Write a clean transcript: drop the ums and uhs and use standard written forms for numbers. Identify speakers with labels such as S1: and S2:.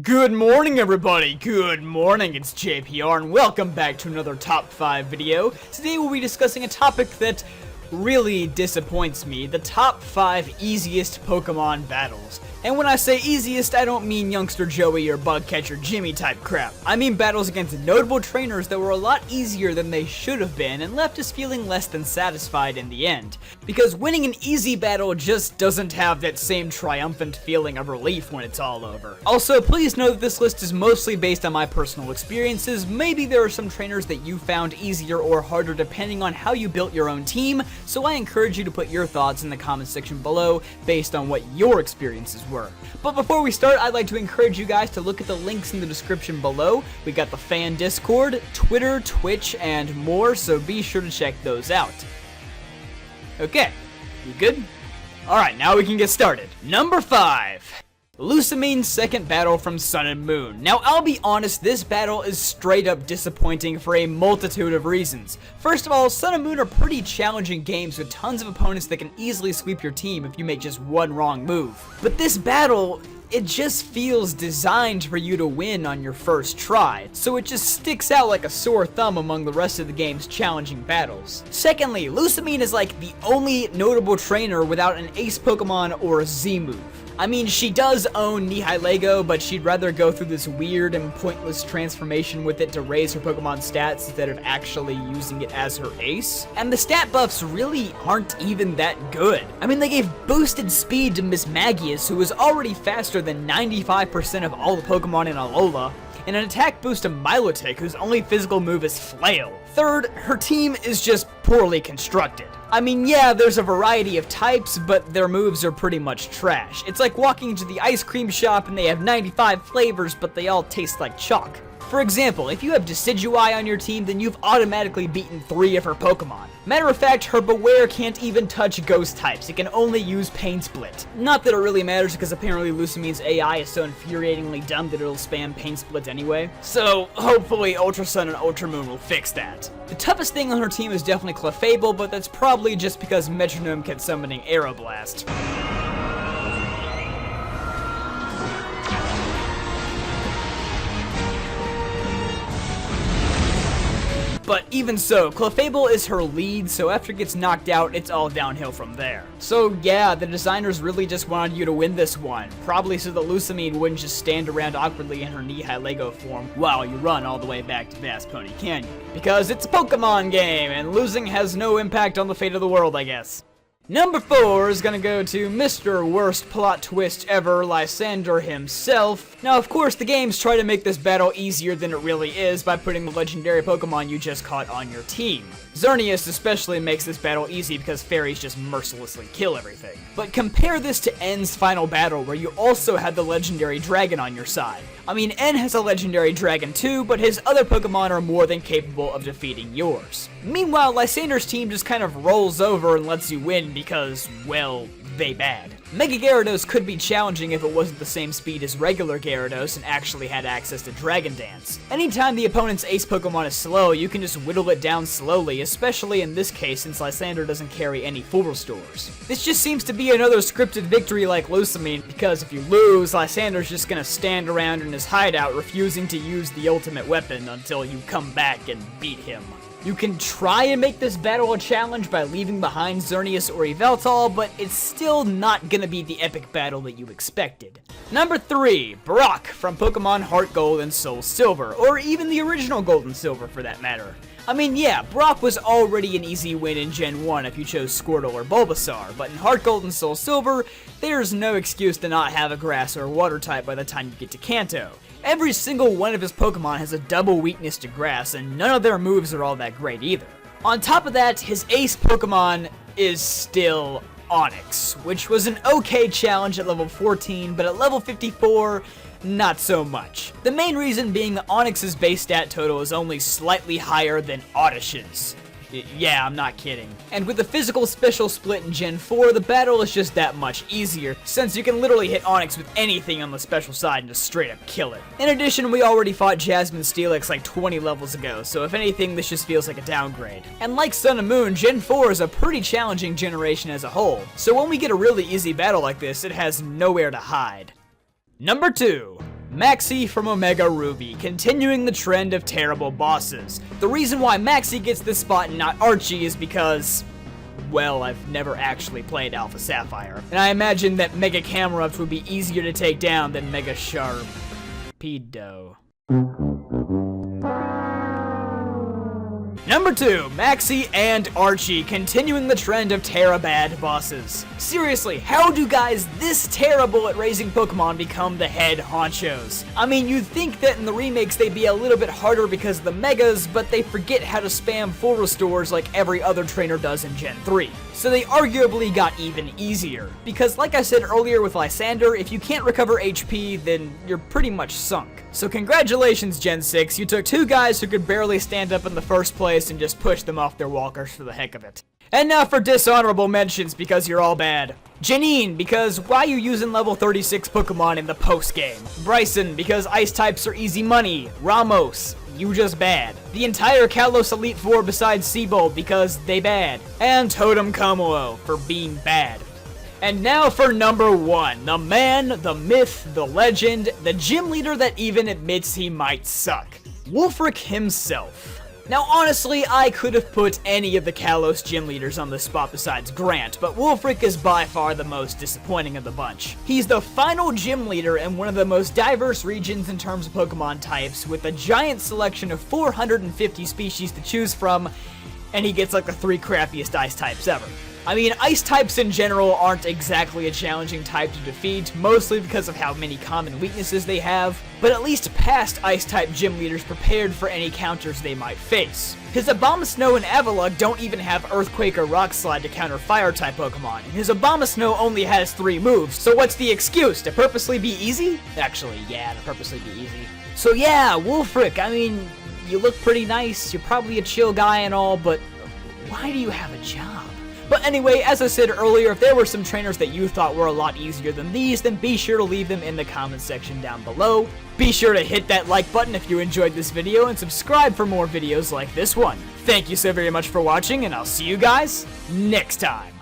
S1: Good morning, everybody. Good morning. It's JPR, and welcome back to another Top 5 video. Today we'll be discussing a topic that really disappoints me, the top 5 easiest Pokemon battles. And when I say easiest, I don't mean Youngster Joey or Bugcatcher Jimmy type crap. I mean battles against notable trainers that were a lot easier than they should have been and left us feeling less than satisfied in the end. Because winning an easy battle just doesn't have that same triumphant feeling of relief when it's all over. Also, please know that this list is mostly based on my personal experiences. Maybe there are some trainers that you found easier or harder depending on how you built your own team, so I encourage you to put your thoughts in the comment section below based on what your experiences were. But before we start, I'd like to encourage you guys to look at the links in the description below. We got the fan Discord, Twitter, Twitch, and more, so be sure to check those out. Okay, you good? Alright, now we can get started. Number 5. Lusamene's second battle from Sun and Moon. Now, I'll be honest, this battle is straight up disappointing for a multitude of reasons. First of all, Sun and Moon are pretty challenging games with tons of opponents that can easily sweep your team if you make just one wrong move. But this battle, it just feels designed for you to win on your first try, so it just sticks out like a sore thumb among the rest of the game's challenging battles. Secondly, Lusamene is like the only notable trainer without an ace Pokemon or a Z move. I mean, she does own Nihilego, but she'd rather go through this weird and pointless transformation with it to raise her Pokemon stats instead of actually using it as her ace. And the stat buffs really aren't even that good. I mean, they gave boosted speed to Miss Magius, who was already faster than 95% of all the Pokemon in Alola, and an attack boost to Milotic, whose only physical move is Flail. Third, her team is just poorly constructed. I mean, yeah, there's a variety of types, but their moves are pretty much trash. It's like walking into the ice cream shop and they have 95 flavors, but they all taste like chalk. For example, if you have Decidueye on your team, then you've automatically beaten 3 of her Pokemon. Matter of fact, her Beware can't even touch ghost types, it can only use Pain Split. Not that it really matters because apparently Lusamene's AI is so infuriatingly dumb that it'll spam Pain Split anyway. So, hopefully Ultra Sun and Ultra Moon will fix that. The toughest thing on her team is definitely Clefable, but that's probably just because Metronome kept summoning Aeroblast. But even so, Clefable is her lead, so after it gets knocked out, it's all downhill from there. So yeah, the designers really just wanted you to win this one, probably so that Lusamene wouldn't just stand around awkwardly in her Nihilego form while you run all the way back to Vast Pony Canyon. Because it's a Pokemon game, and losing has no impact on the fate of the world, I guess. Number 4 is gonna go to Mr. Worst Plot Twist Ever, Lysander himself. Now, of course, the games try to make this battle easier than it really is by putting the legendary Pokemon you just caught on your team. Xerneas especially makes this battle easy because fairies just mercilessly kill everything. But compare this to N's final battle where you also had the legendary dragon on your side. I mean, N has a legendary dragon too, but his other Pokemon are more than capable of defeating yours. Meanwhile, Lysander's team just kind of rolls over and lets you win because, well, they bad. Mega Gyarados could be challenging if it wasn't the same speed as regular Gyarados and actually had access to Dragon Dance. Anytime the opponent's ace Pokemon is slow, you can just whittle it down slowly, especially in this case since Lysander doesn't carry any full restores. This just seems to be another scripted victory like Lusamene, because if you lose, Lysander's just gonna stand around in his hideout refusing to use the ultimate weapon until you come back and beat him. You can try and make this battle a challenge by leaving behind Xerneas or Yveltal, but it's still not gonna be the epic battle that you expected. Number 3, Brock from Pokemon Heart Gold and Soul Silver, or even the original Gold and Silver for that matter. I mean, yeah, Brock was already an easy win in Gen 1 if you chose Squirtle or Bulbasaur, but in Heart Gold and Soul Silver, there's no excuse to not have a grass or water type by the time you get to Kanto. Every single one of his Pokemon has a double weakness to grass, and none of their moves are all that great either. On top of that, his ace Pokemon is still Onix, which was an okay challenge at level 14, but at level 54, not so much. The main reason being that Onix's base stat total is only slightly higher than Oddish's. Yeah, I'm not kidding. And with the physical special split in Gen 4, the battle is just that much easier, since you can literally hit Onix with anything on the special side and just straight up kill it. In addition, we already fought Jasmine Steelix like 20 levels ago, so if anything, this just feels like a downgrade. And like Sun and Moon, Gen 4 is a pretty challenging generation as a whole, so when we get a really easy battle like this, it has nowhere to hide. Number 2. Maxie from Omega Ruby, continuing the trend of terrible bosses. The reason why Maxie gets this spot and not Archie is because, well, I've never actually played Alpha Sapphire, and I imagine that Mega Camerupt would be easier to take down than Mega Sharpedo. Number 2, Maxie and Archie, continuing the trend of Terra-bad bosses. Seriously, how do guys this terrible at raising Pokemon become the head honchos? I mean, you'd think that in the remakes they'd be a little bit harder because of the Megas, but they forget how to spam full restores like every other trainer does in Gen 3. So they arguably got even easier. Because like I said earlier with Lysander, if you can't recover HP, then you're pretty much sunk. So congratulations Gen 6, you took 2 guys who could barely stand up in the first place and just pushed them off their walkers for the heck of it. And now for dishonorable mentions because you're all bad. Janine, because why are you using level 36 Pokemon in the post-game? Bryson, because ice types are easy money. Ramos, you just bad. The entire Kalos Elite Four besides Seabold because they bad. And Totem Komodo for being bad. And now for number 1, the man, the myth, the legend, the gym leader that even admits he might suck. Wulfric himself. Now honestly, I could have put any of the Kalos gym leaders on this spot besides Grant, but Wulfric is by far the most disappointing of the bunch. He's the final gym leader in one of the most diverse regions in terms of Pokemon types, with a giant selection of 450 species to choose from, and he gets like the 3 crappiest ice types ever. I mean, ice types in general aren't exactly a challenging type to defeat, mostly because of how many common weaknesses they have, but at least past ice type gym leaders prepared for any counters they might face. His Abomasnow and Avalugg don't even have Earthquake or Rock Slide to counter fire type Pokemon, and his Abomasnow only has 3 moves, so what's the excuse? To purposely be easy? Actually, yeah, to purposely be easy. So yeah, Wulfric, I mean, you look pretty nice, you're probably a chill guy and all, but why do you have a job? But anyway, as I said earlier, if there were some trainers that you thought were a lot easier than these, then be sure to leave them in the comments section down below. Be sure to hit that like button if you enjoyed this video, and subscribe for more videos like this one. Thank you so very much for watching, and I'll see you guys next time.